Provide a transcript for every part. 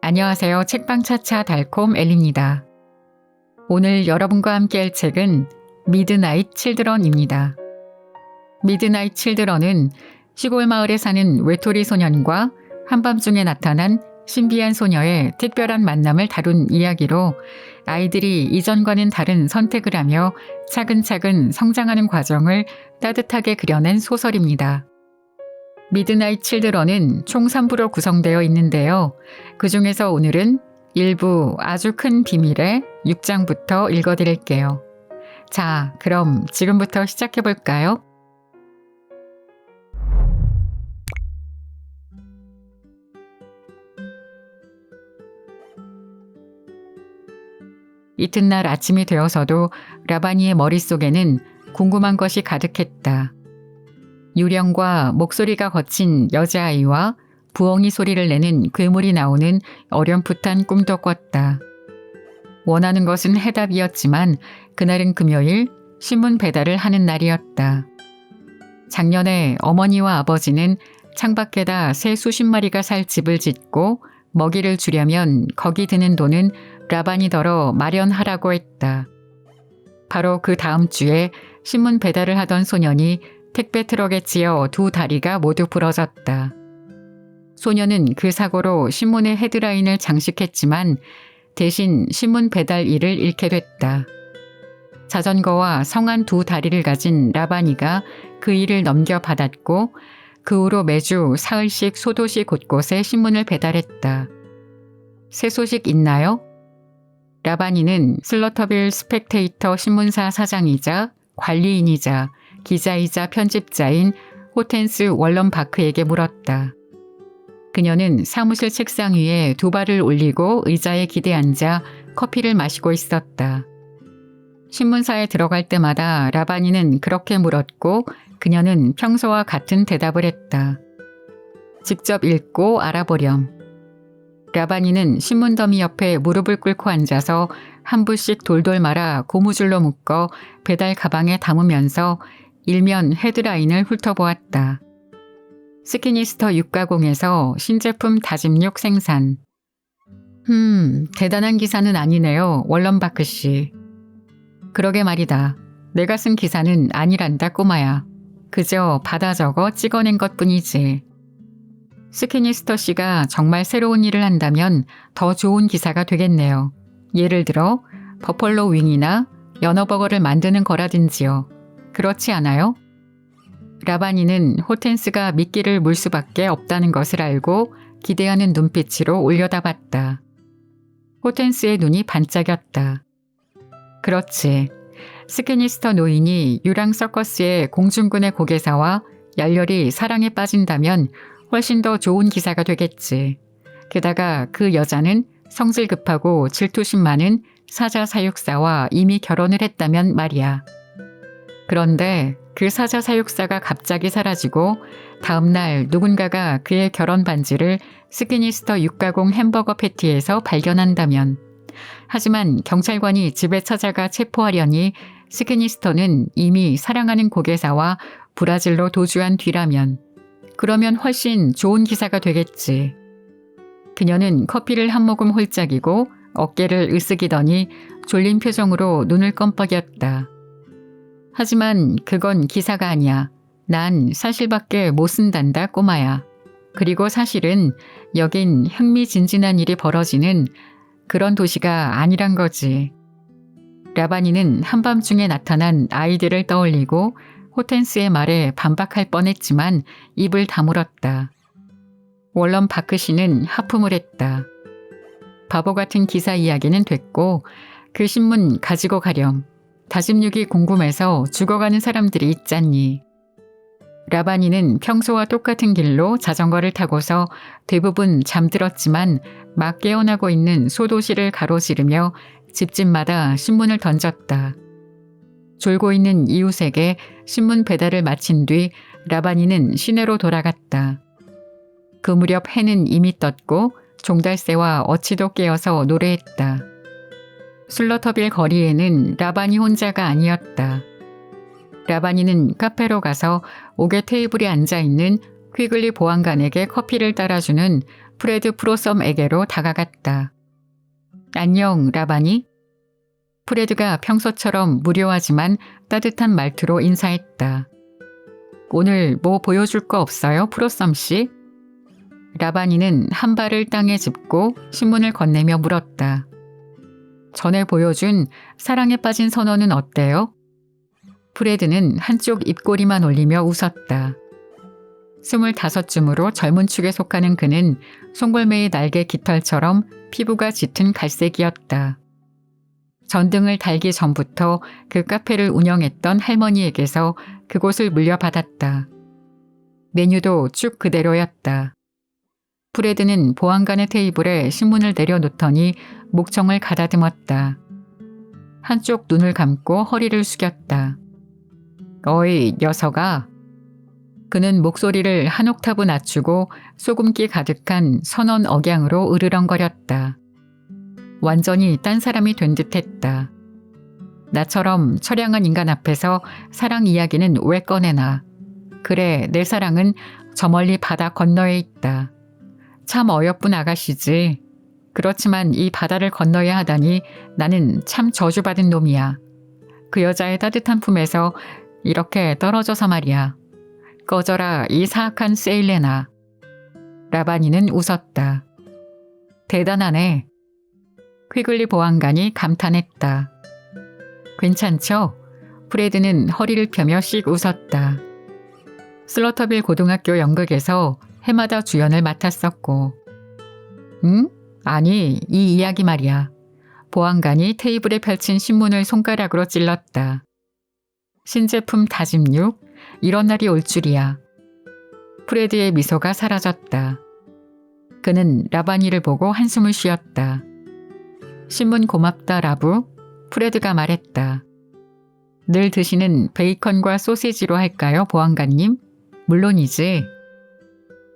안녕하세요. 책방차차 달콤 엘리입니다. 오늘 여러분과 함께 할 책은 미드나잇 칠드런입니다. 미드나잇 칠드런은 시골 마을에 사는 외톨이 소년과 한밤중에 나타난 신비한 소녀의 특별한 만남을 다룬 이야기로 아이들이 이전과는 다른 선택을 하며 차근차근 성장하는 과정을 따뜻하게 그려낸 소설입니다. 미드나잇 칠드런은 총 3부로 구성되어 있는데요. 그 중에서 오늘은 일부 아주 큰 비밀의 6장부터 읽어드릴게요. 자, 그럼 지금부터 시작해볼까요? 이튿날 아침이 되어서도 라바니의 머릿속에는 궁금한 것이 가득했다. 유령과 목소리가 거친 여자아이와 부엉이 소리를 내는 괴물이 나오는 어렴풋한 꿈도 꿨다. 원하는 것은 해답이었지만 그날은 금요일 신문 배달을 하는 날이었다. 작년에 어머니와 아버지는 창밖에다 새 수십 마리가 살 집을 짓고 먹이를 주려면 거기 드는 돈은 라반이더러 마련하라고 했다. 바로 그 다음 주에 신문 배달을 하던 소년이 택배 트럭에 찧어 두 다리가 모두 부러졌다. 소녀는 그 사고로 신문의 헤드라인을 장식했지만 대신 신문 배달 일을 잃게 됐다. 자전거와 성한 두 다리를 가진 라바니가 그 일을 넘겨받았고 그 후로 매주 사흘씩 소도시 곳곳에 신문을 배달했다. 새 소식 있나요? 라바니는 슬러터빌 스펙테이터 신문사 사장이자 관리인이자 기자이자 편집자인 호텐스 월런 바크에게 물었다. 그녀는 사무실 책상 위에 두 발을 올리고 의자에 기대앉아 커피를 마시고 있었다. 신문사에 들어갈 때마다 라바니는 그렇게 물었고 그녀는 평소와 같은 대답을 했다. 직접 읽고 알아보렴. 라바니는 신문 더미 옆에 무릎을 꿇고 앉아서 한 부씩 돌돌 말아 고무줄로 묶어 배달 가방에 담으면서 일면 헤드라인을 훑어보았다. 스키니스터 육가공에서 신제품 다짐육 생산. 대단한 기사는 아니네요, 월런바크 씨. 그러게 말이다. 내가 쓴 기사는 아니란다, 꼬마야. 그저 받아 적어 찍어낸 것뿐이지. 스키니스터 씨가 정말 새로운 일을 한다면 더 좋은 기사가 되겠네요. 예를 들어 버펄로 윙이나 연어버거를 만드는 거라든지요. 그렇지 않아요? 라바니는 호텐스가 미끼를 물 수밖에 없다는 것을 알고 기대하는 눈빛으로 올려다봤다. 호텐스의 눈이 반짝였다. 그렇지. 스키니스터 노인이 유랑 서커스의 공중군의 고개사와 열렬히 사랑에 빠진다면 훨씬 더 좋은 기사가 되겠지. 게다가 그 여자는 성질 급하고 질투심 많은 사자 사육사와 이미 결혼을 했다면 말이야. 그런데 그 사자 사육사가 갑자기 사라지고 다음날 누군가가 그의 결혼 반지를 스키니스터 육가공 햄버거 패티에서 발견한다면, 하지만 경찰관이 집에 찾아가 체포하려니 스키니스터는 이미 사랑하는 고개사와 브라질로 도주한 뒤라면, 그러면 훨씬 좋은 기사가 되겠지. 그녀는 커피를 한 모금 홀짝이고 어깨를 으쓱이더니 졸린 표정으로 눈을 껌뻑였다. 하지만 그건 기사가 아니야. 난 사실밖에 못 쓴단다, 꼬마야. 그리고 사실은 여긴 흥미진진한 일이 벌어지는 그런 도시가 아니란 거지. 라바니는 한밤중에 나타난 아이들을 떠올리고 호텐스의 말에 반박할 뻔했지만 입을 다물었다. 월런 바크 씨는 하품을 했다. 바보 같은 기사 이야기는 됐고 그 신문 가지고 가렴. 다짐육이 궁금해서 죽어가는 사람들이 있잖니. 라바니는 평소와 똑같은 길로 자전거를 타고서 대부분 잠들었지만 막 깨어나고 있는 소도시를 가로지르며 집집마다 신문을 던졌다. 졸고 있는 이웃에게 신문 배달을 마친 뒤 라바니는 시내로 돌아갔다. 그 무렵 해는 이미 떴고 종달새와 어치도 깨어서 노래했다. 슬러터빌 거리에는 라바니 혼자가 아니었다. 라바니는 카페로 가서 옥의 테이블에 앉아있는 퀴글리 보안관에게 커피를 따라주는 프레드 프로섬에게로 다가갔다. 안녕, 라바니? 프레드가 평소처럼 무료하지만 따뜻한 말투로 인사했다. 오늘 뭐 보여줄 거 없어요, 프로섬 씨? 라바니는 한 발을 땅에 짚고 신문을 건네며 물었다. 전에 보여준 사랑에 빠진 선원은 어때요? 프레드는 한쪽 입꼬리만 올리며 웃었다. 25쯤으로 젊은 축에 속하는 그는 송골매의 날개 깃털처럼 피부가 짙은 갈색이었다. 전등을 달기 전부터 그 카페를 운영했던 할머니에게서 그곳을 물려받았다. 메뉴도 쭉 그대로였다. 프레드는 보안관의 테이블에 신문을 내려놓더니 목청을 가다듬었다. 한쪽 눈을 감고 허리를 숙였다. 어이, 녀석아. 그는 목소리를 한 옥타브 낮추고 소금기 가득한 선언 억양으로 으르렁거렸다. 완전히 딴 사람이 된 듯했다. 나처럼 처량한 인간 앞에서 사랑 이야기는 왜 꺼내나. 그래, 내 사랑은 저 멀리 바다 건너에 있다. 참 어여쁜 아가씨지. 그렇지만 이 바다를 건너야 하다니 나는 참 저주받은 놈이야. 그 여자의 따뜻한 품에서 이렇게 떨어져서 말이야. 꺼져라, 이 사악한 세일레나. 라바니는 웃었다. 대단하네. 퀴글리 보안관이 감탄했다. 괜찮죠? 프레드는 허리를 펴며 씩 웃었다. 슬러터빌 고등학교 연극에서 해마다 주연을 맡았었고. 응? 아니, 이 이야기 말이야. 보안관이 테이블에 펼친 신문을 손가락으로 찔렀다. 신제품 다짐육? 이런 날이 올 줄이야. 프레드의 미소가 사라졌다. 그는 라바니를 보고 한숨을 쉬었다. 신문 고맙다, 라부. 프레드가 말했다. 늘 드시는 베이컨과 소시지로 할까요, 보안관님? 물론이지.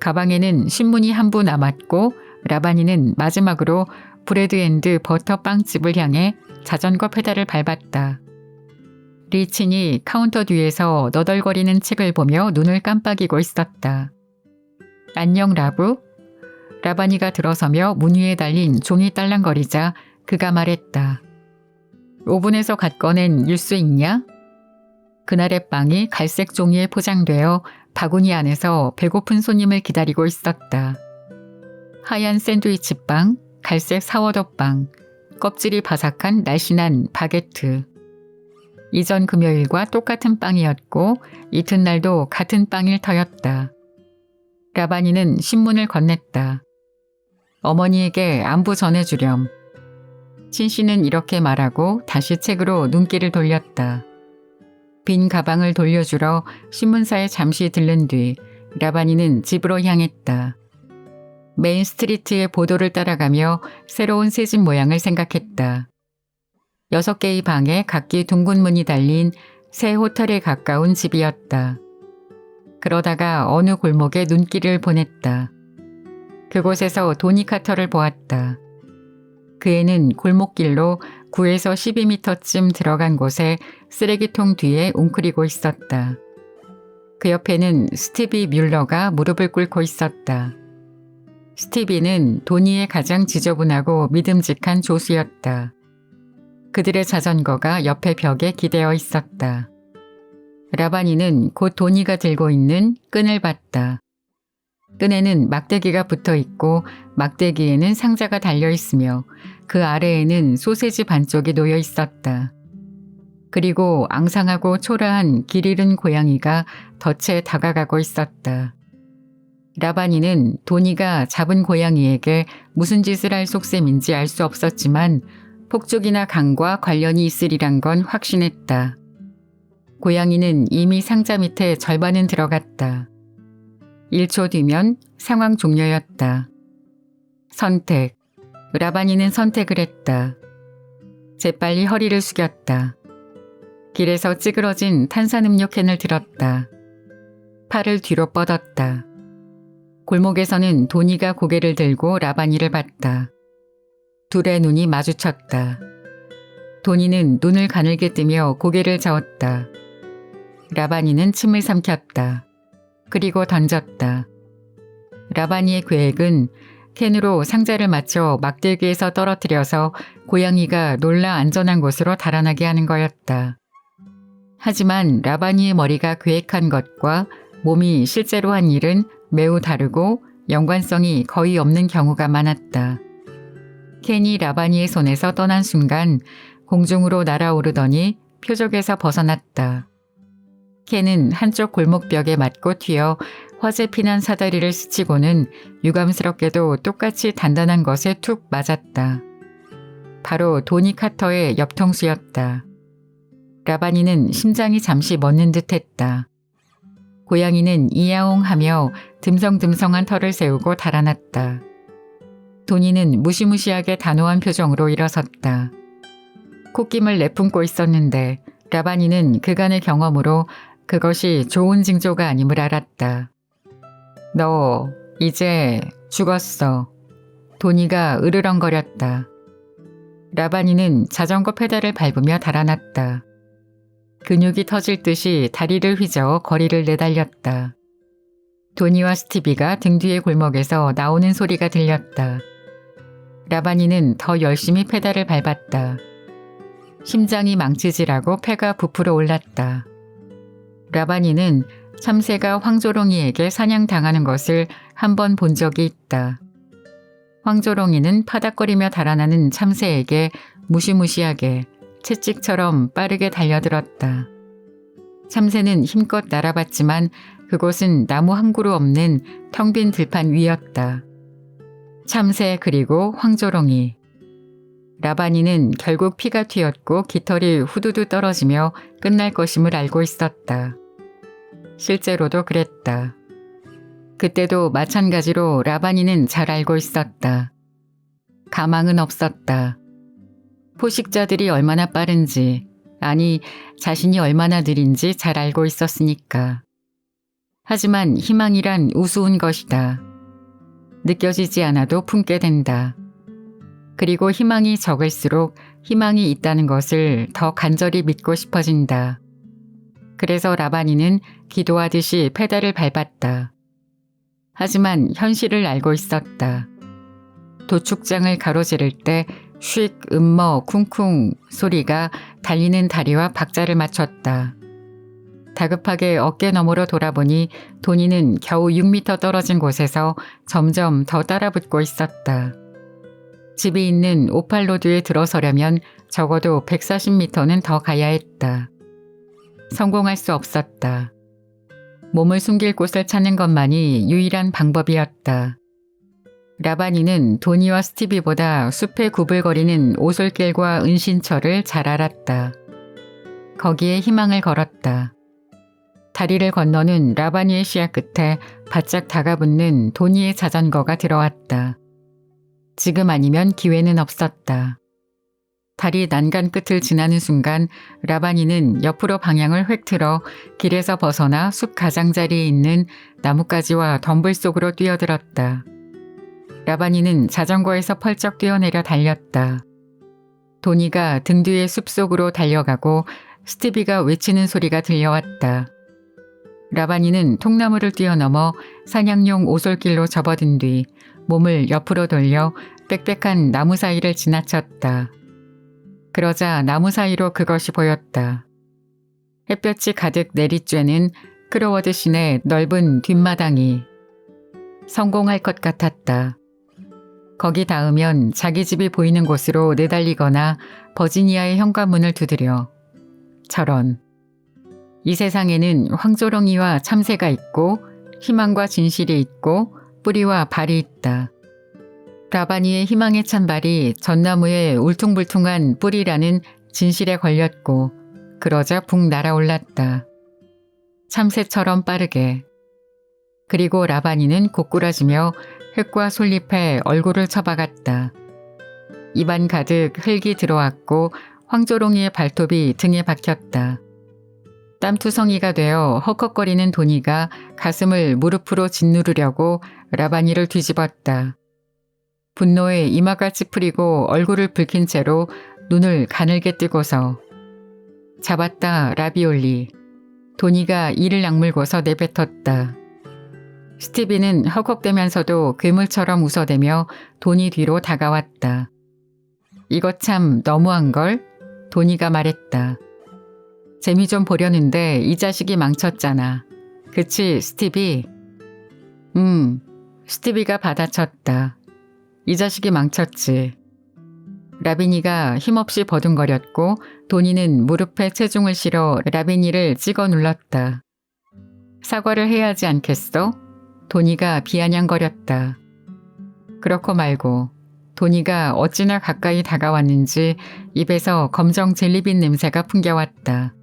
가방에는 신문이 한 부 남았고 라바니는 마지막으로 브레드 앤드 버터 빵집을 향해 자전거 페달을 밟았다. 리친이 카운터 뒤에서 너덜거리는 책을 보며 눈을 깜빡이고 있었다. 안녕, 라부. 라바니가 들어서며 문 위에 달린 종이 딸랑거리자 그가 말했다. 오븐에서 갓 꺼낸 뉴스 있냐? 그날의 빵이 갈색 종이에 포장되어 바구니 안에서 배고픈 손님을 기다리고 있었다. 하얀 샌드위치빵, 갈색 사워도빵, 껍질이 바삭한 날씬한 바게트. 이전 금요일과 똑같은 빵이었고 이튿날도 같은 빵일 터였다. 라바니는 신문을 건넸다. 어머니에게 안부 전해주렴. 신씨는 이렇게 말하고 다시 책으로 눈길을 돌렸다. 빈 가방을 돌려주러 신문사에 잠시 들른 뒤 라바니는 집으로 향했다. 메인 스트리트의 보도를 따라가며 새로운 새집 모양을 생각했다. 6개의 방에 각기 둥근 문이 달린 새 호텔에 가까운 집이었다. 그러다가 어느 골목에 눈길을 보냈다. 그곳에서 도니 카터를 보았다. 그 애는 골목길로 9에서 12m쯤 들어간 곳에 쓰레기통 뒤에 웅크리고 있었다. 그 옆에는 스티비 뮬러가 무릎을 꿇고 있었다. 스티비는 도니의 가장 지저분하고 믿음직한 조수였다. 그들의 자전거가 옆에 벽에 기대어 있었다. 라바니는 곧 도니가 들고 있는 끈을 봤다. 끈에는 막대기가 붙어 있고 막대기에는 상자가 달려 있으며 그 아래에는 소세지 반쪽이 놓여 있었다. 그리고 앙상하고 초라한 길 잃은 고양이가 덫에 다가가고 있었다. 라바니는 도니가 잡은 고양이에게 무슨 짓을 할 속셈인지 알 수 없었지만 폭죽이나 강과 관련이 있으리란 건 확신했다. 고양이는 이미 상자 밑에 절반은 들어갔다. 1초 뒤면 상황 종료였다. 선택. 라바니는 선택을 했다. 재빨리 허리를 숙였다. 길에서 찌그러진 탄산음료 캔을 들었다. 팔을 뒤로 뻗었다. 골목에서는 도니가 고개를 들고 라바니를 봤다. 둘의 눈이 마주쳤다. 도니는 눈을 가늘게 뜨며 고개를 저었다. 라바니는 침을 삼켰다. 그리고 던졌다. 라바니의 계획은 캔으로 상자를 맞춰 막대기에서 떨어뜨려서 고양이가 놀라 안전한 곳으로 달아나게 하는 거였다. 하지만 라바니의 머리가 계획한 것과 몸이 실제로 한 일은 매우 다르고 연관성이 거의 없는 경우가 많았다. 캔이 라바니의 손에서 떠난 순간 공중으로 날아오르더니 표적에서 벗어났다. 캔은 한쪽 골목벽에 맞고 튀어 화재 피난 사다리를 스치고는 유감스럽게도 똑같이 단단한 것에 툭 맞았다. 바로 도니 카터의 옆통수였다. 라바니는 심장이 잠시 멎는 듯했다. 고양이는 이야옹하며 듬성듬성한 털을 세우고 달아났다. 도니는 무시무시하게 단호한 표정으로 일어섰다. 콧김을 내뿜고 있었는데 라바니는 그간의 경험으로 그것이 좋은 징조가 아님을 알았다. 너 이제 죽었어. 도니가 으르렁거렸다. 라바니는 자전거 페달을 밟으며 달아났다. 근육이 터질 듯이 다리를 휘저어 거리를 내달렸다. 도니와 스티비가 등 뒤의 골목에서 나오는 소리가 들렸다. 라바니는 더 열심히 페달을 밟았다. 심장이 망치질하고 폐가 부풀어 올랐다. 라바니는 참새가 황조롱이에게 사냥당하는 것을 한 번 본 적이 있다. 황조롱이는 파닥거리며 달아나는 참새에게 무시무시하게 채찍처럼 빠르게 달려들었다. 참새는 힘껏 날아봤지만 그곳은 나무 한 그루 없는 텅 빈 들판 위였다. 참새 그리고 황조롱이. 라바니는 결국 피가 튀었고 깃털이 후두두 떨어지며 끝날 것임을 알고 있었다. 실제로도 그랬다. 그때도 마찬가지로 라바니는 잘 알고 있었다. 가망은 없었다. 포식자들이 얼마나 빠른지, 아니 자신이 얼마나 느린지 잘 알고 있었으니까. 하지만 희망이란 우스운 것이다. 느껴지지 않아도 품게 된다. 그리고 희망이 적을수록 희망이 있다는 것을 더 간절히 믿고 싶어진다. 그래서 라바니는 기도하듯이 페달을 밟았다. 하지만 현실을 알고 있었다. 도축장을 가로지를 때 휙 쿵쿵 소리가 달리는 다리와 박자를 맞췄다. 다급하게 어깨 너머로 돌아보니 도니는 겨우 6m 떨어진 곳에서 점점 더 따라붙고 있었다. 집이 있는 오팔로드에 들어서려면 적어도 140m는 더 가야 했다. 성공할 수 없었다. 몸을 숨길 곳을 찾는 것만이 유일한 방법이었다. 라바니는 도니와 스티비보다 숲에 구불거리는 오솔길과 은신처를 잘 알았다. 거기에 희망을 걸었다. 다리를 건너는 라바니의 시야 끝에 바짝 다가붙는 도니의 자전거가 들어왔다. 지금 아니면 기회는 없었다. 다리 난간 끝을 지나는 순간 라바니는 옆으로 방향을 획 틀어 길에서 벗어나 숲 가장자리에 있는 나뭇가지와 덤불 속으로 뛰어들었다. 라바니는 자전거에서 펄쩍 뛰어내려 달렸다. 도니가 등 뒤에 숲속으로 달려가고 스티비가 외치는 소리가 들려왔다. 라바니는 통나무를 뛰어넘어 사냥용 오솔길로 접어든 뒤 몸을 옆으로 돌려 빽빽한 나무 사이를 지나쳤다. 그러자 나무 사이로 그것이 보였다. 햇볕이 가득 내리쬐는 크로워드 씬의 넓은 뒷마당이. 성공할 것 같았다. 거기 닿으면 자기 집이 보이는 곳으로 내달리거나 버지니아의 현관문을 두드려. 저런. 이 세상에는 황조롱이와 참새가 있고 희망과 진실이 있고 뿌리와 발이 있다. 라바니의 희망에 찬 발이 전나무의 울퉁불퉁한 뿌리라는 진실에 걸렸고 그러자 붕 날아올랐다. 참새처럼 빠르게. 그리고 라바니는 고꾸라지며 흙과 솔잎에 얼굴을 쳐박았다. 입안 가득 흙이 들어왔고 황조롱이의 발톱이 등에 박혔다. 땀투성이가 되어 헉헉거리는 도니가 가슴을 무릎으로 짓누르려고 라바니를 뒤집었다. 분노에 이마가 찌푸리고 얼굴을 붉힌 채로 눈을 가늘게 뜨고서 잡았다 라비올리. 도니가 이를 악물고서 내뱉었다. 스티비는 헉헉대면서도 괴물처럼 웃어대며 도니 뒤로 다가왔다. 이거 참 너무한걸? 도니가 말했다. 재미 좀 보려는데 이 자식이 망쳤잖아. 그치, 스티비? 스티비가 받아쳤다. 이 자식이 망쳤지. 라비니가 힘없이 버둥거렸고 도니는 무릎에 체중을 실어 라비니를 찍어 눌렀다. 사과를 해야 하지 않겠어? 도니가 비아냥거렸다. 그렇고 말고 도니가 어찌나 가까이 다가왔는지 입에서 검정 젤리빈 냄새가 풍겨왔다.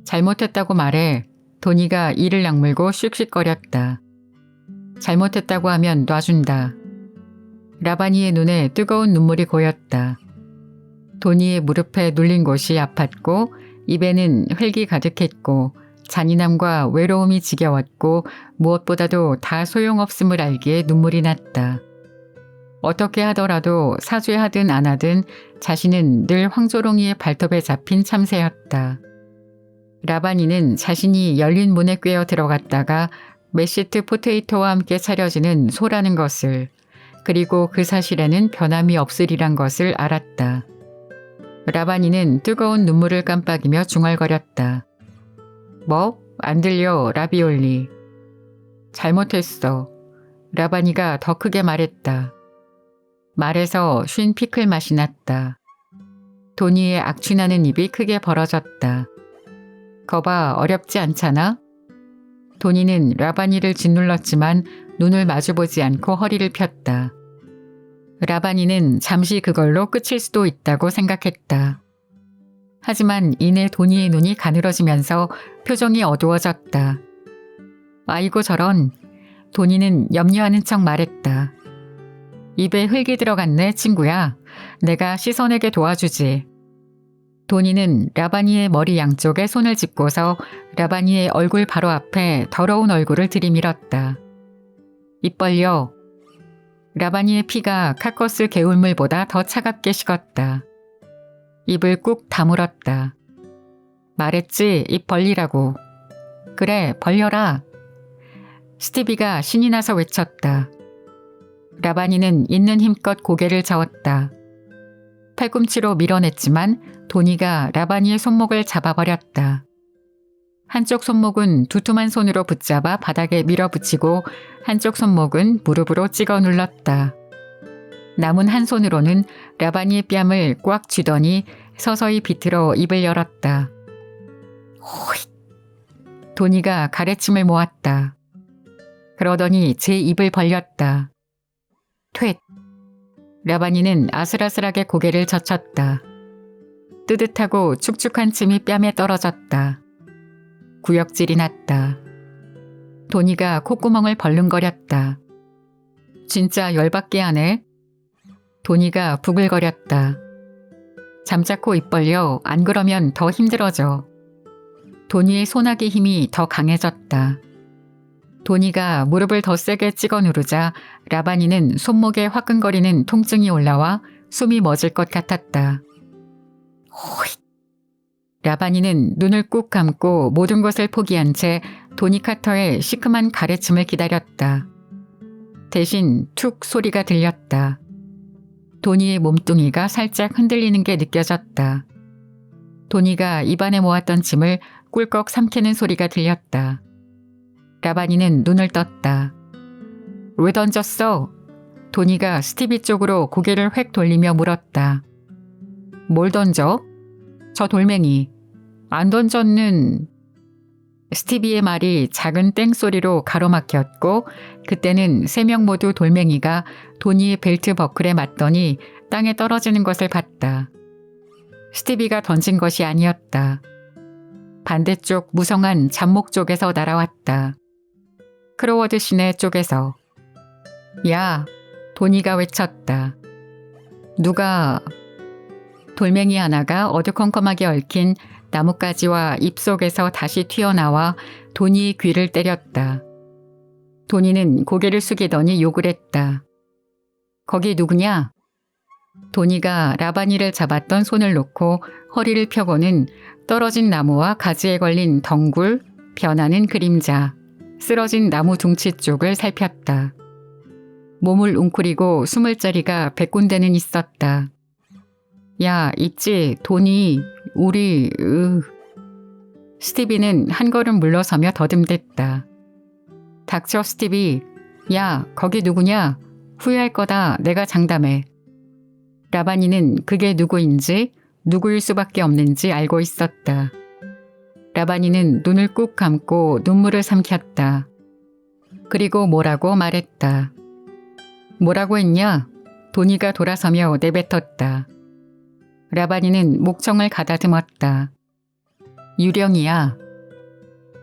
잘못했다고 말해. 도니가 이를 악물고 씩씩거렸다. 잘못했다고 하면 놔준다. 라바니의 눈에 뜨거운 눈물이 고였다. 도니의 무릎에 눌린 곳이 아팠고 입에는 흙이 가득했고 잔인함과 외로움이 지겨웠고 무엇보다도 다 소용없음을 알기에 눈물이 났다. 어떻게 하더라도 사죄하든 안 하든 자신은 늘 황조롱이의 발톱에 잡힌 참새였다. 라바니는 자신이 열린 문에 꿰어 들어갔다가 메시트 포테이토와 함께 차려지는 소라는 것을, 그리고 그 사실에는 변함이 없으리란 것을 알았다. 라바니는 뜨거운 눈물을 깜빡이며 중얼거렸다. 뭐? 안 들려, 라비올리. 잘못했어. 라바니가 더 크게 말했다. 말에서 쉰 피클 맛이 났다. 도니의 악취나는 입이 크게 벌어졌다. 거봐, 어렵지 않잖아? 도니는 라바니를 짓눌렀지만 눈을 마주보지 않고 허리를 폈다. 라바니는 잠시 그걸로 끝일 수도 있다고 생각했다. 하지만 이내 도니의 눈이 가늘어지면서 표정이 어두워졌다. 아이고 저런. 도니는 염려하는 척 말했다. 입에 흙이 들어갔네 친구야. 내가 씻어내게 도와주지. 도니는 라바니의 머리 양쪽에 손을 짚고서 라바니의 얼굴 바로 앞에 더러운 얼굴을 들이밀었다. 입 벌려. 라바니의 피가 카커스 개울물보다 더 차갑게 식었다. 입을 꾹 다물었다. 말했지, 입 벌리라고. 그래, 벌려라. 스티비가 신이 나서 외쳤다. 라바니는 있는 힘껏 고개를 저었다. 팔꿈치로 밀어냈지만 도니가 라바니의 손목을 잡아버렸다. 한쪽 손목은 두툼한 손으로 붙잡아 바닥에 밀어붙이고 한쪽 손목은 무릎으로 찍어 눌렀다. 남은 한 손으로는 라바니의 뺨을 꽉 쥐더니 서서히 비틀어 입을 열었다. 호잇! 도니가 가래침을 모았다. 그러더니 제 입을 벌렸다. 퇴! 라바니는 아슬아슬하게 고개를 젖혔다. 뜨뜻하고 축축한 침이 뺨에 떨어졌다. 구역질이 났다. 도니가 콧구멍을 벌른거렸다. 진짜 열받게 하네. 도니가 부글거렸다. 잠자코 입 벌려. 안 그러면 더 힘들어져. 도니의 소나기 힘이 더 강해졌다. 도니가 무릎을 더 세게 찍어 누르자 라바니는 손목에 화끈거리는 통증이 올라와 숨이 멎을 것 같았다. 호잇! 라바니는 눈을 꾹 감고 모든 것을 포기한 채 도니 카터의 시큼한 가래침을 기다렸다. 대신 툭 소리가 들렸다. 도니의 몸뚱이가 살짝 흔들리는 게 느껴졌다. 도니가 입안에 모았던 침을 꿀꺽 삼키는 소리가 들렸다. 라바니는 눈을 떴다. 왜 던졌어? 도니가 스티비 쪽으로 고개를 획 돌리며 물었다. 뭘 던져? 저 돌멩이. 안 던졌는... 스티비의 말이 작은 땡소리로 가로막혔고 그때는 세 명 모두 돌멩이가 도니의 벨트 버클에 맞더니 땅에 떨어지는 것을 봤다. 스티비가 던진 것이 아니었다. 반대쪽 무성한 잡목 쪽에서 날아왔다. 크로워드 시내 쪽에서. 야! 도니가 외쳤다. 누가... 돌멩이 하나가 어두컴컴하게 얽힌 나뭇가지와 잎속에서 다시 튀어나와 도니의 귀를 때렸다. 도니는 고개를 숙이더니 욕을 했다. 거기 누구냐? 도니가 라바니를 잡았던 손을 놓고 허리를 펴고는 떨어진 나무와 가지에 걸린 덩굴, 변하는 그림자, 쓰러진 나무 둥치 쪽을 살폈다. 몸을 웅크리고 숨을 자리가 100군데는 있었다. 야, 있지. 돈이 우리... 스티비는 한 걸음 물러서며 더듬댔다. 닥쳐 스티비. 야, 거기 누구냐? 후회할 거다. 내가 장담해. 라바니는 그게 누구인지, 누구일 수밖에 없는지 알고 있었다. 라바니는 눈을 꾹 감고 눈물을 삼켰다. 그리고 뭐라고 말했다. 뭐라고 했냐? 도니가 돌아서며 내뱉었다. 라바니는 목청을 가다듬었다. 유령이야.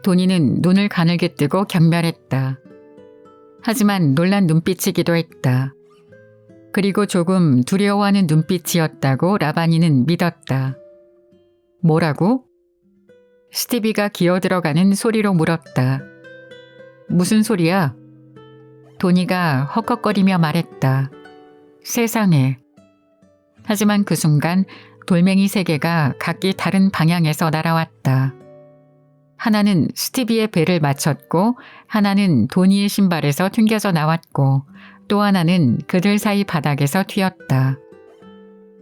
도니는 눈을 가늘게 뜨고 경멸했다. 하지만 놀란 눈빛이기도 했다. 그리고 조금 두려워하는 눈빛이었다고 라바니는 믿었다. 뭐라고? 스티비가 기어들어가는 소리로 물었다. 무슨 소리야? 도니가 헉헉거리며 말했다. 세상에. 하지만 그 순간 돌멩이 3개가 각기 다른 방향에서 날아왔다. 하나는 스티비의 배를 맞췄고 하나는 도니의 신발에서 튕겨져 나왔고 또 하나는 그들 사이 바닥에서 튀었다.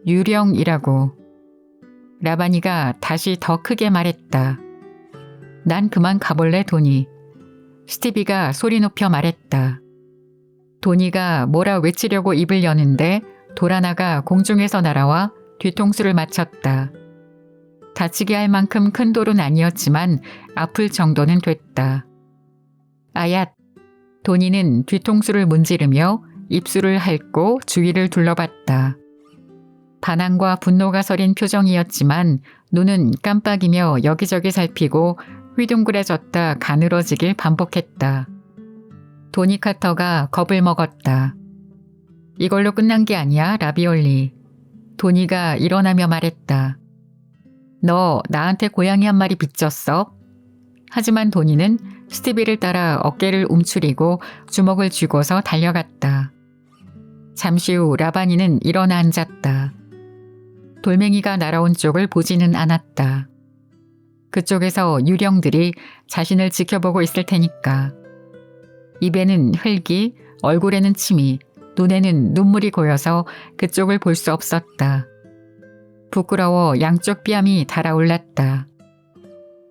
유령이라고. 라바니가 다시 더 크게 말했다. 난 그만 가볼래 도니. 스티비가 소리 높여 말했다. 도니가 뭐라 외치려고 입을 여는데 돌아나가 공중에서 날아와 뒤통수를 맞췄다. 다치게 할 만큼 큰 돌은 아니었지만 아플 정도는 됐다. 아얏! 도니는 뒤통수를 문지르며 입술을 핥고 주위를 둘러봤다. 반항과 분노가 서린 표정이었지만 눈은 깜빡이며 여기저기 살피고 휘둥그레졌다 가늘어지길 반복했다. 도니 카터가 겁을 먹었다. 이걸로 끝난 게 아니야, 라비올리. 도니가 일어나며 말했다. 너 나한테 고양이 한 마리 빚졌어? 하지만 도니는 스티비를 따라 어깨를 움츠리고 주먹을 쥐고서 달려갔다. 잠시 후 라바니는 일어나 앉았다. 돌멩이가 날아온 쪽을 보지는 않았다. 그쪽에서 유령들이 자신을 지켜보고 있을 테니까. 입에는 흙이, 얼굴에는 침이, 눈에는 눈물이 고여서 그쪽을 볼 수 없었다. 부끄러워 양쪽 뺨이 달아올랐다.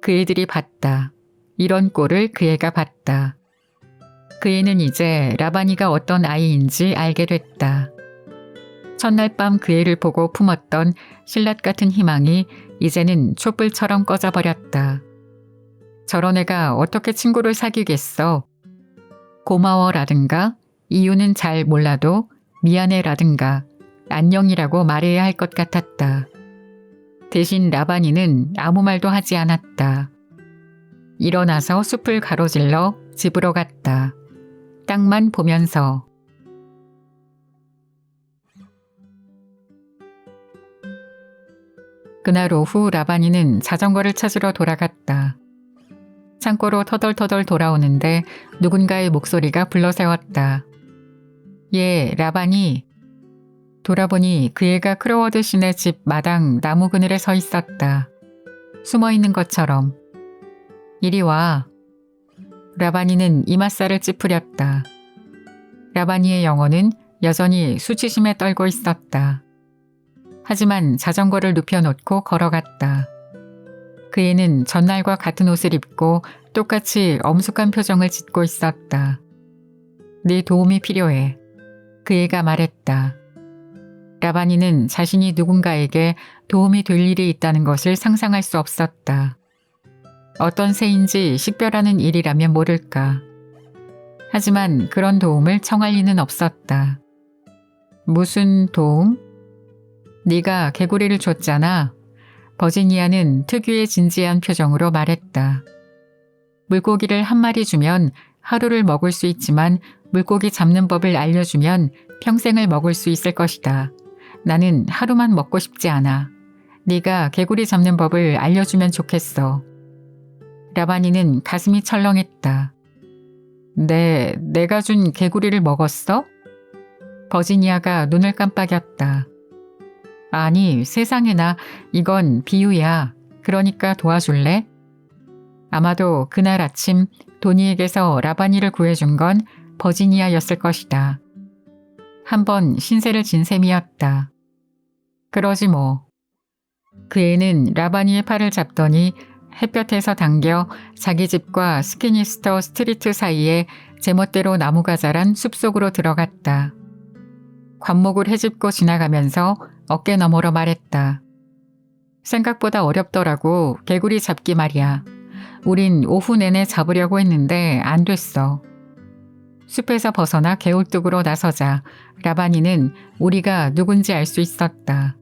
그 애들이 봤다. 이런 꼴을 그 애가 봤다. 그 애는 이제 라바니가 어떤 아이인지 알게 됐다. 첫날 밤 그 애를 보고 품었던 신랏 같은 희망이 이제는 촛불처럼 꺼져버렸다. 저런 애가 어떻게 친구를 사귀겠어? 고마워라든가 이유는 잘 몰라도 미안해라든가 안녕이라고 말해야 할 것 같았다. 대신 라바니는 아무 말도 하지 않았다. 일어나서 숲을 가로질러 집으로 갔다. 땅만 보면서. 그날 오후 라바니는 자전거를 찾으러 돌아갔다. 창고로 터덜터덜 돌아오는데 누군가의 목소리가 불러세웠다. 예, 라바니. 돌아보니 그 애가 크로워드 씨네 집 마당 나무 그늘에 서 있었다. 숨어있는 것처럼. 이리 와. 라바니는 이맛살을 찌푸렸다. 라바니의 영혼은 여전히 수치심에 떨고 있었다. 하지만 자전거를 눕혀놓고 걸어갔다. 그 애는 전날과 같은 옷을 입고 똑같이 엄숙한 표정을 짓고 있었다. 네 도움이 필요해. 그 애가 말했다. 라바니는 자신이 누군가에게 도움이 될 일이 있다는 것을 상상할 수 없었다. 어떤 새인지 식별하는 일이라면 모를까. 하지만 그런 도움을 청할 리는 없었다. 무슨 도움? 네가 개구리를 줬잖아. 버지니아는 특유의 진지한 표정으로 말했다. 물고기를 한 마리 주면 하루를 먹을 수 있지만 물고기 잡는 법을 알려주면 평생을 먹을 수 있을 것이다. 나는 하루만 먹고 싶지 않아. 네가 개구리 잡는 법을 알려주면 좋겠어. 라바니는 가슴이 철렁했다. 내가 준 개구리를 먹었어? 버지니아가 눈을 깜빡였다. 아니, 세상에나 이건 비유야. 그러니까 도와줄래? 아마도 그날 아침 도니에게서 라바니를 구해준 건 버지니아였을 것이다. 한번 신세를 진 셈이었다. 그러지 뭐. 그 애는 라바니의 팔을 잡더니 햇볕에서 당겨 자기 집과 스키니스터 스트리트 사이에 제멋대로 나무가 자란 숲속으로 들어갔다. 관목을 헤집고 지나가면서 어깨 너머로 말했다. 생각보다 어렵더라고, 개구리 잡기 말이야. 우린 오후 내내 잡으려고 했는데 안 됐어. 숲에서 벗어나 개울뚝으로 나서자 라바니는 우리가 누군지 알 수 있었다.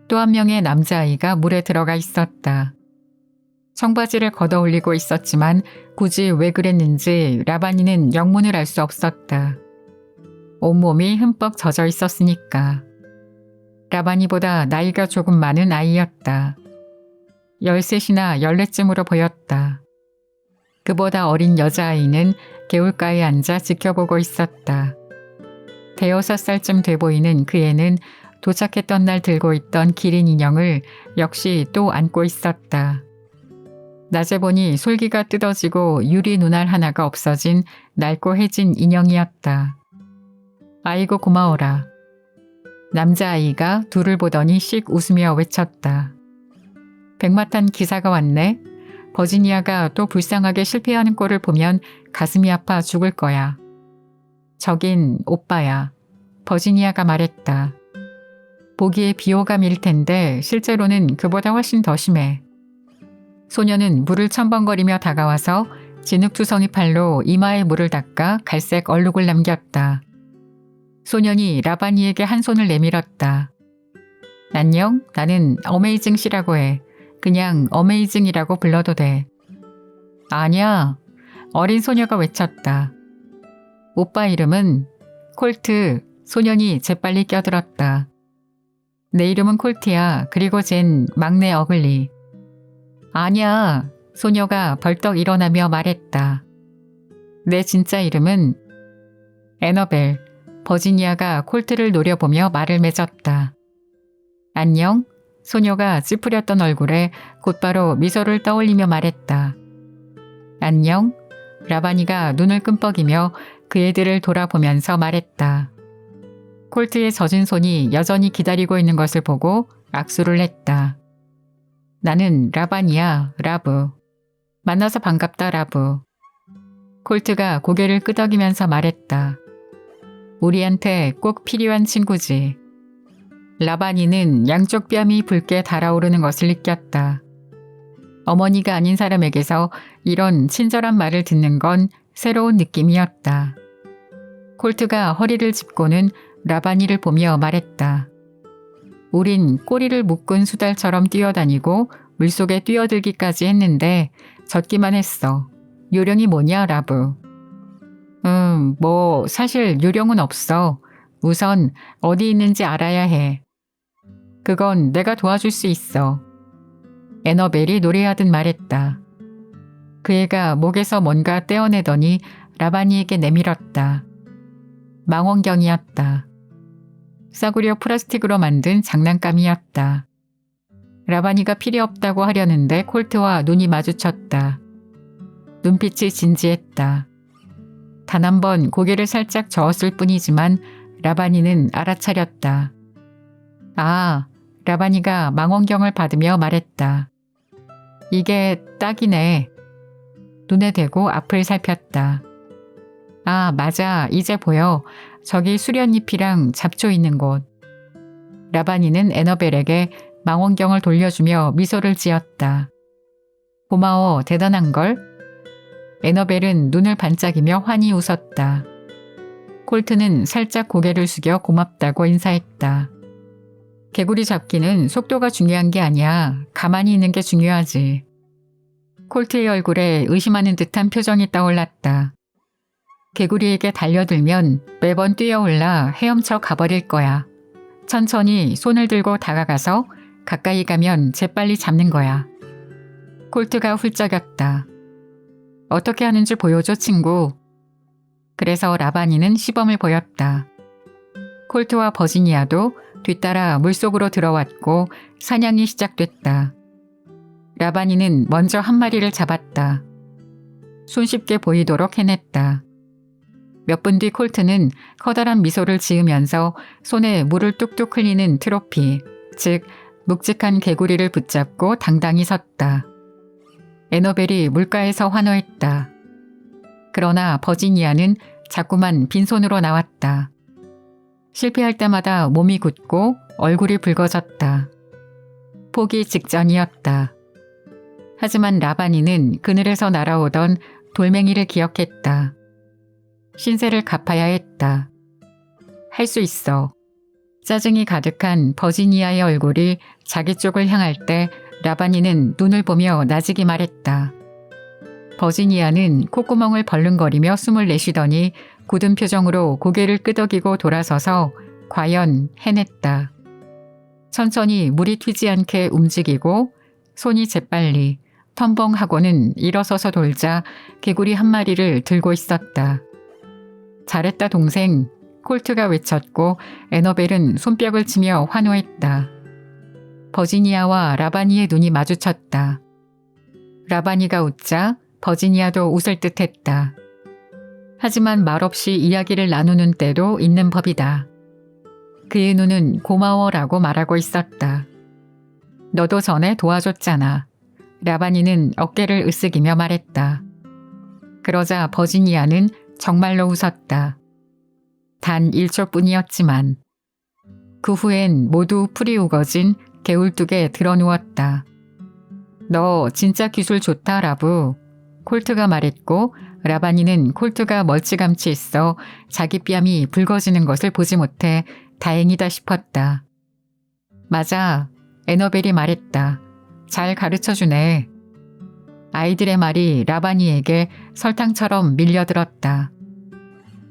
또 한 명의 남자아이가 물에 들어가 있었다. 청바지를 걷어올리고 있었지만 굳이 왜 그랬는지 라바니는 영문을 알 수 없었다. 온몸이 흠뻑 젖어 있었으니까. 라바니보다 나이가 조금 많은 아이였다. 13이나 14쯤으로 보였다. 그보다 어린 여자아이는 개울가에 앉아 지켜보고 있었다. 5-6살쯤 돼 보이는 그 애는 도착했던 날 들고 있던 기린 인형을 역시 또 안고 있었다. 낮에 보니 솔기가 뜯어지고 유리 눈알 하나가 없어진 낡고 해진 인형이었다. 아이고 고마워라. 남자아이가 둘을 보더니 씩 웃으며 외쳤다. 백마탄 기사가 왔네. 버지니아가 또 불쌍하게 실패하는 꼴을 보면 가슴이 아파 죽을 거야. 저긴 오빠야. 버지니아가 말했다. 보기에 비호감일 텐데 실제로는 그보다 훨씬 더 심해. 소녀는 물을 첨벙거리며 다가와서 진흙투성이 팔로 이마에 물을 닦아 갈색 얼룩을 남겼다. 소년이 라바니에게 한 손을 내밀었다. 안녕, 나는 어메이징 씨라고 해. 그냥 어메이징이라고 불러도 돼. 아니야, 어린 소녀가 외쳤다. 오빠 이름은 콜트. 소년이 재빨리 껴들었다. 내 이름은 콜트야. 그리고 쟨 막내 어글리. 아니야, 소녀가 벌떡 일어나며 말했다. 내 진짜 이름은 애너벨. 버지니아가 콜트를 노려보며 말을 맺었다. 안녕? 소녀가 찌푸렸던 얼굴에 곧바로 미소를 떠올리며 말했다. 안녕? 라바니가 눈을 끔뻑이며 그 애들을 돌아보면서 말했다. 콜트의 젖은 손이 여전히 기다리고 있는 것을 보고 악수를 했다. 나는 라바니야, 라브. 만나서 반갑다, 라브. 콜트가 고개를 끄덕이면서 말했다. 우리한테 꼭 필요한 친구지. 라바니는 양쪽 뺨이 붉게 달아오르는 것을 느꼈다. 어머니가 아닌 사람에게서 이런 친절한 말을 듣는 건 새로운 느낌이었다. 콜트가 허리를 짚고는 라바니를 보며 말했다. 우린 꼬리를 묶은 수달처럼 뛰어다니고 물속에 뛰어들기까지 했는데 젖기만 했어. 요령이 뭐냐, 라브? 뭐 사실 요령은 없어. 우선 어디 있는지 알아야 해. 그건 내가 도와줄 수 있어. 애너벨이 노래하듯 말했다. 그 애가 목에서 뭔가 떼어내더니 라바니에게 내밀었다. 망원경이었다. 싸구려 플라스틱으로 만든 장난감이었다. 라바니가 필요 없다고 하려는데 콜트와 눈이 마주쳤다. 눈빛이 진지했다. 단 한 번 고개를 살짝 저었을 뿐이지만 라바니는 알아차렸다. 아, 라바니가 망원경을 받으며 말했다. 이게 딱이네. 눈에 대고 앞을 살폈다. 아, 맞아. 이제 보여. 저기 수련잎이랑 잡초 있는 곳. 라바니는 애너벨에게 망원경을 돌려주며 미소를 지었다. 고마워. 대단한걸? 애너벨은 눈을 반짝이며 환히 웃었다. 콜트는 살짝 고개를 숙여 고맙다고 인사했다. 개구리 잡기는 속도가 중요한 게 아니야. 가만히 있는 게 중요하지. 콜트의 얼굴에 의심하는 듯한 표정이 떠올랐다. 개구리에게 달려들면 매번 뛰어올라 헤엄쳐 가버릴 거야. 천천히 손을 들고 다가가서 가까이 가면 재빨리 잡는 거야. 콜트가 훌쩍였다. 어떻게 하는지 보여줘, 친구. 그래서 라바니는 시범을 보였다. 콜트와 버지니아도 뒤따라 물속으로 들어왔고 사냥이 시작됐다. 라바니는 먼저 한 마리를 잡았다. 손쉽게 보이도록 해냈다. 몇 분 뒤 콜트는 커다란 미소를 지으면서 손에 물을 뚝뚝 흘리는 트로피, 즉 묵직한 개구리를 붙잡고 당당히 섰다. 애너벨이 물가에서 환호했다. 그러나 버지니아는 자꾸만 빈손으로 나왔다. 실패할 때마다 몸이 굳고 얼굴이 붉어졌다. 포기 직전이었다. 하지만 라바니는 그늘에서 날아오던 돌멩이를 기억했다. 신세를 갚아야 했다. 할 수 있어. 짜증이 가득한 버지니아의 얼굴이 자기 쪽을 향할 때 라바니는 눈을 보며 나지기 말했다. 버지니아는 콧구멍을 벌른거리며 숨을 내쉬더니 굳은 표정으로 고개를 끄덕이고 돌아서서 과연 해냈다. 천천히 물이 튀지 않게 움직이고 손이 재빨리 텀벙하고는 일어서서 돌자 개구리 한 마리를 들고 있었다. 잘했다 동생, 콜트가 외쳤고 애너벨은 손뼉을 치며 환호했다. 버지니아와 라바니의 눈이 마주쳤다. 라바니가 웃자 버지니아도 웃을 듯했다. 하지만 말없이 이야기를 나누는 때도 있는 법이다. 그의 눈은 고마워라고 말하고 있었다. 너도 전에 도와줬잖아. 라바니는 어깨를 으쓱이며 말했다. 그러자 버지니아는 정말로 웃었다. 단 1초뿐이었지만 그 후엔 모두 풀이 우거진 개울뚝에 드러누웠다. 너 진짜 기술 좋다 라부. 콜트가 말했고 라바니는 콜트가 멀찌감치 있어 자기 뺨이 붉어지는 것을 보지 못해 다행이다 싶었다. 맞아. 애너벨이 말했다. 잘 가르쳐주네. 아이들의 말이 라바니에게 설탕처럼 밀려들었다.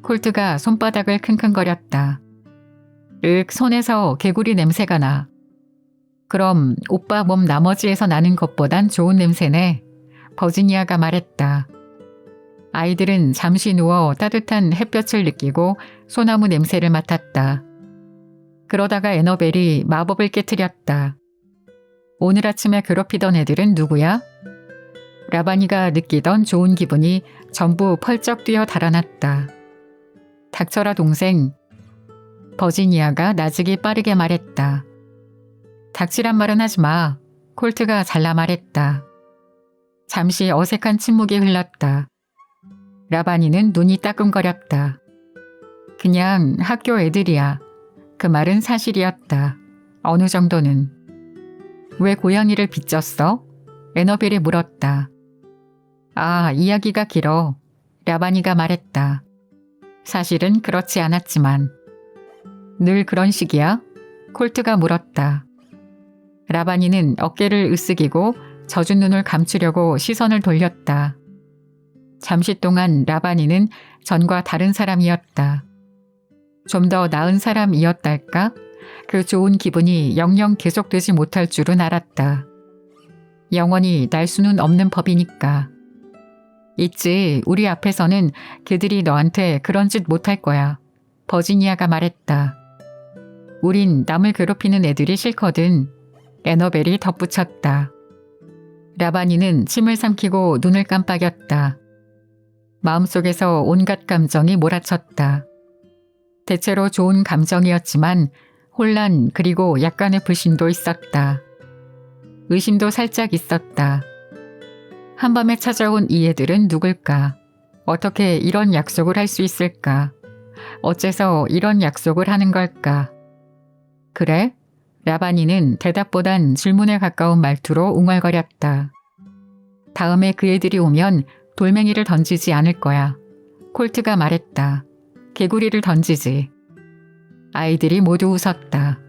콜트가 손바닥을 킁킁거렸다. 손에서 개구리 냄새가 나. 그럼 오빠 몸 나머지에서 나는 것보단 좋은 냄새네. 버지니아가 말했다. 아이들은 잠시 누워 따뜻한 햇볕을 느끼고 소나무 냄새를 맡았다. 그러다가 애너벨이 마법을 깨트렸다. 오늘 아침에 괴롭히던 애들은 누구야? 라바니가 느끼던 좋은 기분이 전부 펄쩍 뛰어 달아났다. 닥쳐라 동생. 버지니아가 나지기 빠르게 말했다. 닥치란 말은 하지 마. 콜트가 잘라 말했다. 잠시 어색한 침묵이 흘렀다. 라바니는 눈이 따끔거렸다. 그냥 학교 애들이야. 그 말은 사실이었다. 어느 정도는. 왜 고양이를 빚졌어? 애너벨이 물었다. 아, 이야기가 길어. 라바니가 말했다. 사실은 그렇지 않았지만. 늘 그런 식이야? 콜트가 물었다. 라바니는 어깨를 으쓱이고 젖은 눈을 감추려고 시선을 돌렸다. 잠시 동안 라바니는 전과 다른 사람이었다. 좀 더 나은 사람이었달까? 그 좋은 기분이 영영 계속되지 못할 줄은 알았다. 영원히 날 수는 없는 법이니까. 있지, 우리 앞에서는 그들이 너한테 그런 짓 못할 거야. 버지니아가 말했다. 우린 남을 괴롭히는 애들이 싫거든. 애너벨이 덧붙였다. 라바니는 침을 삼키고 눈을 깜빡였다. 마음속에서 온갖 감정이 몰아쳤다. 대체로 좋은 감정이었지만 혼란 그리고 약간의 불신도 있었다. 의심도 살짝 있었다. 한밤에 찾아온 이 애들은 누굴까? 어떻게 이런 약속을 할 수 있을까? 어째서 이런 약속을 하는 걸까? 그래? 라바니는 대답보단 질문에 가까운 말투로 웅얼거렸다. 다음에 그 애들이 오면 돌멩이를 던지지 않을 거야. 콜트가 말했다. 개구리를 던지지. 아이들이 모두 웃었다.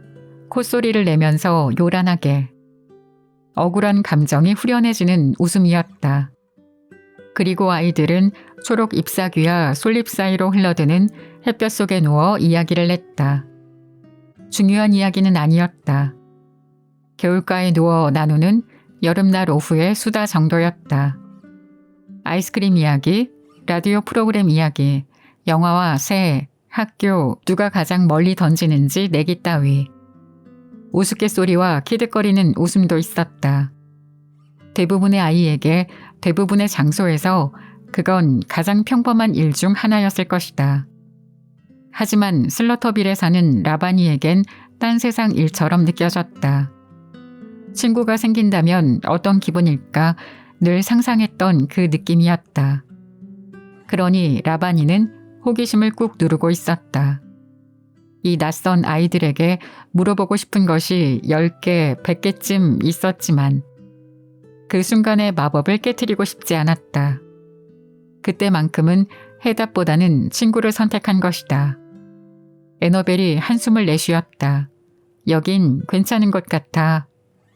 콧소리를 내면서 요란하게. 억울한 감정이 후련해지는 웃음이었다. 그리고 아이들은 초록 잎사귀와 솔잎 사이로 흘러드는 햇볕 속에 누워 이야기를 했다. 중요한 이야기는 아니었다. 겨울가에 누워 나누는 여름날 오후의 수다 정도였다. 아이스크림 이야기, 라디오 프로그램 이야기, 영화와 새, 학교, 누가 가장 멀리 던지는지 내기 따위. 우스갯소리와 키득거리는 웃음도 있었다. 대부분의 아이에게 대부분의 장소에서 그건 가장 평범한 일 중 하나였을 것이다. 하지만 슬러터빌에 사는 라바니에겐 딴 세상 일처럼 느껴졌다. 친구가 생긴다면 어떤 기분일까 늘 상상했던 그 느낌이었다. 그러니 라바니는 호기심을 꾹 누르고 있었다. 이 낯선 아이들에게 물어보고 싶은 것이 10개, 100개쯤 있었지만 그 순간의 마법을 깨트리고 싶지 않았다. 그때만큼은 해답보다는 친구를 선택한 것이다. 애너벨이 한숨을 내쉬었다. 여긴 괜찮은 것 같아.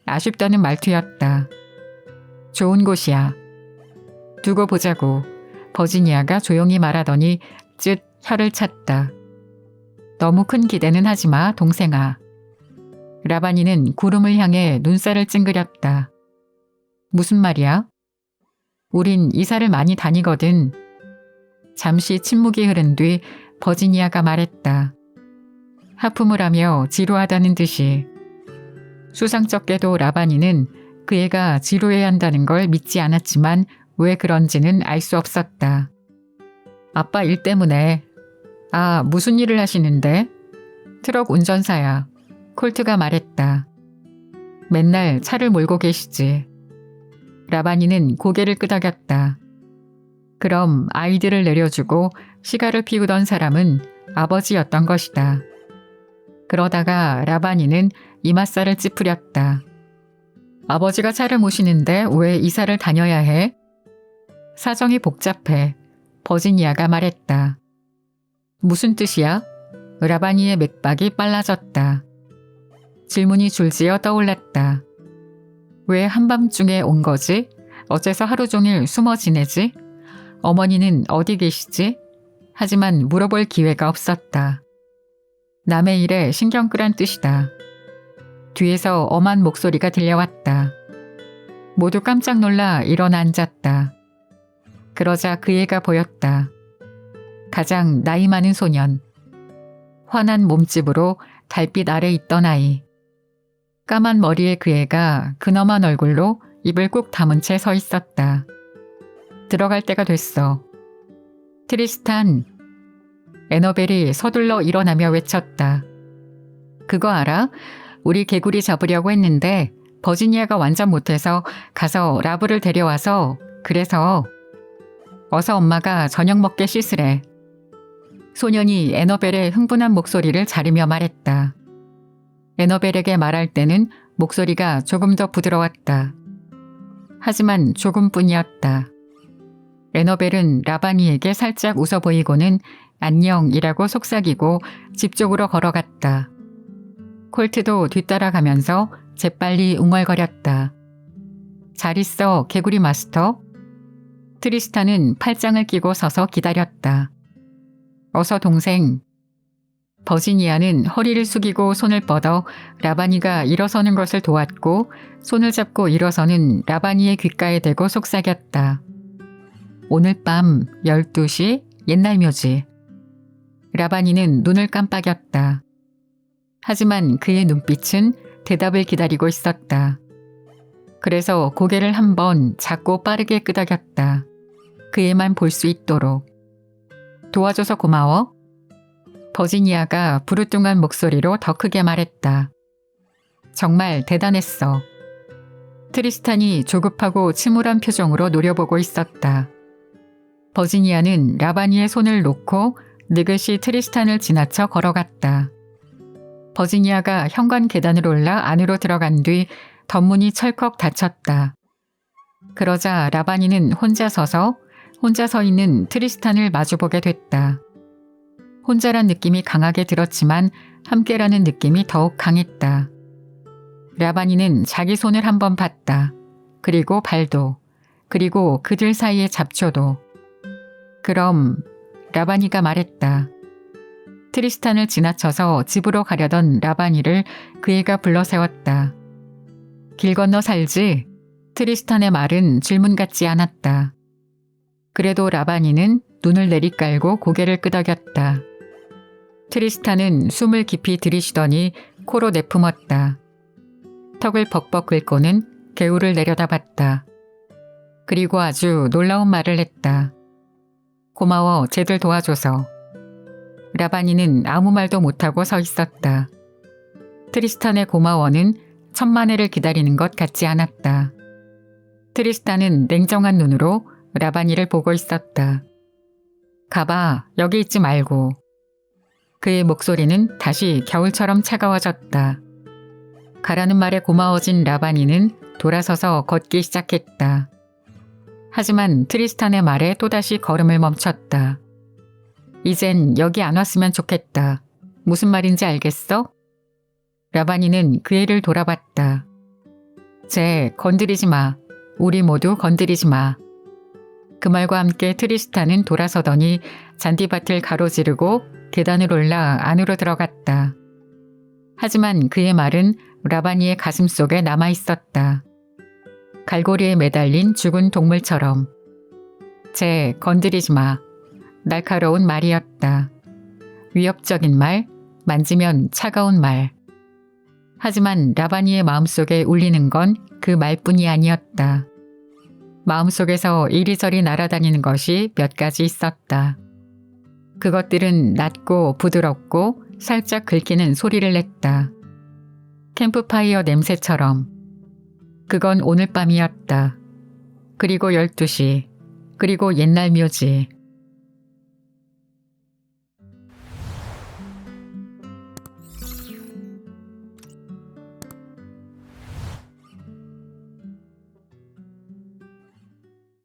아쉽다는 말투였다. 좋은 곳이야. 두고 보자고. 버지니아가 조용히 말하더니 쯧 혀를 찼다. 너무 큰 기대는 하지 마, 동생아. 라바니는 구름을 향해 눈살을 찡그렸다. 무슨 말이야? 우린 이사를 많이 다니거든. 잠시 침묵이 흐른 뒤 버지니아가 말했다. 하품을 하며 지루하다는 듯이. 수상쩍게도 라바니는 그 애가 지루해야 한다는 걸 믿지 않았지만 왜 그런지는 알 수 없었다. 아빠 일 때문에. 아, 무슨 일을 하시는데? 트럭 운전사야. 콜트가 말했다. 맨날 차를 몰고 계시지. 라바니는 고개를 끄덕였다. 그럼 아이들을 내려주고 시가를 피우던 사람은 아버지였던 것이다. 그러다가 라바니는 이맛살을 찌푸렸다. 아버지가 차를 모시는데 왜 이사를 다녀야 해? 사정이 복잡해. 버지니아가 말했다. 무슨 뜻이야? 라바니의 맥박이 빨라졌다. 질문이 줄지어 떠올랐다. 왜 한밤중에 온 거지? 어째서 하루 종일 숨어 지내지? 어머니는 어디 계시지? 하지만 물어볼 기회가 없었다. 남의 일에 신경 끄란 뜻이다. 뒤에서 엄한 목소리가 들려왔다. 모두 깜짝 놀라 일어나 앉았다. 그러자 그 애가 보였다. 가장 나이 많은 소년. 환한 몸집으로 달빛 아래 있던 아이. 까만 머리의 그 애가 근엄한 얼굴로 입을 꾹 다문 채 서 있었다. 들어갈 때가 됐어. 트리스탄. 애너벨이 서둘러 일어나며 외쳤다. 그거 알아? 우리 개구리 잡으려고 했는데 버지니아가 완전 못해서 가서 라브를 데려와서 그래서 어서 엄마가 저녁 먹게 씻으래. 소년이 애너벨의 흥분한 목소리를 자르며 말했다. 애너벨에게 말할 때는 목소리가 조금 더 부드러웠다. 하지만 조금뿐이었다. 애너벨은 라바니에게 살짝 웃어 보이고는 안녕이라고 속삭이고 집 쪽으로 걸어갔다. 콜트도 뒤따라가면서 재빨리 웅얼거렸다. 잘 있어, 개구리 마스터. 트리스탄은 팔짱을 끼고 서서 기다렸다. 어서 동생. 버지니아는 허리를 숙이고 손을 뻗어 라바니가 일어서는 것을 도왔고 손을 잡고 일어서는 라바니의 귓가에 대고 속삭였다. 오늘 밤 12시 옛날 묘지. 라바니는 눈을 깜빡였다. 하지만 그의 눈빛은 대답을 기다리고 있었다. 그래서 고개를 한번 작고 빠르게 끄덕였다. 그애만 볼 수 있도록. 도와줘서 고마워. 버지니아가 부르뚱한 목소리로 더 크게 말했다. 정말 대단했어. 트리스탄이 조급하고 침울한 표정으로 노려보고 있었다. 버지니아는 라바니의 손을 놓고 느긋이 트리스탄을 지나쳐 걸어갔다. 버지니아가 현관 계단을 올라 안으로 들어간 뒤 덧문이 철컥 닫혔다. 그러자 라바니는 혼자 서 있는 트리스탄을 마주보게 됐다. 혼자란 느낌이 강하게 들었지만 함께라는 느낌이 더욱 강했다. 라바니는 자기 손을 한번 봤다. 그리고 발도. 그리고 그들 사이의 잡초도. 그럼 라바니가 말했다. 트리스탄을 지나쳐서 집으로 가려던 라바니를 그 애가 불러세웠다. 길 건너 살지? 트리스탄의 말은 질문 같지 않았다. 그래도 라바니는 눈을 내리깔고 고개를 끄덕였다. 트리스탄은 숨을 깊이 들이쉬더니 코로 내뿜었다. 턱을 벅벅 긁고는 개울을 내려다봤다. 그리고 아주 놀라운 말을 했다. 고마워, 쟤들 도와줘서. 라바니는 아무 말도 못하고 서 있었다. 트리스탄의 고마워는 천만에를 기다리는 것 같지 않았다. 트리스탄은 냉정한 눈으로 라바니를 보고 있었다. 가봐, 여기 있지 말고. 그의 목소리는 다시 겨울처럼 차가워졌다. 가라는 말에 고마워진 라바니는 돌아서서 걷기 시작했다. 하지만 트리스탄의 말에 또다시 걸음을 멈췄다. 이젠 여기 안 왔으면 좋겠다. 무슨 말인지 알겠어? 라바니는 그 애를 돌아봤다. 쟤 건드리지 마. 우리 모두 건드리지 마. 그 말과 함께 트리스탄은 돌아서더니 잔디밭을 가로지르고 계단을 올라 안으로 들어갔다. 하지만 그의 말은 라바니의 가슴 속에 남아 있었다. 갈고리에 매달린 죽은 동물처럼. 쟤 건드리지 마. 날카로운 말이었다. 위협적인 말, 만지면 차가운 말. 하지만 라바니의 마음속에 울리는 건 그 말뿐이 아니었다. 마음속에서 이리저리 날아다니는 것이 몇 가지 있었다. 그것들은 낮고 부드럽고 살짝 긁히는 소리를 냈다. 캠프파이어 냄새처럼. 그건 오늘 밤이었다. 그리고 12시. 그리고 옛날 묘지.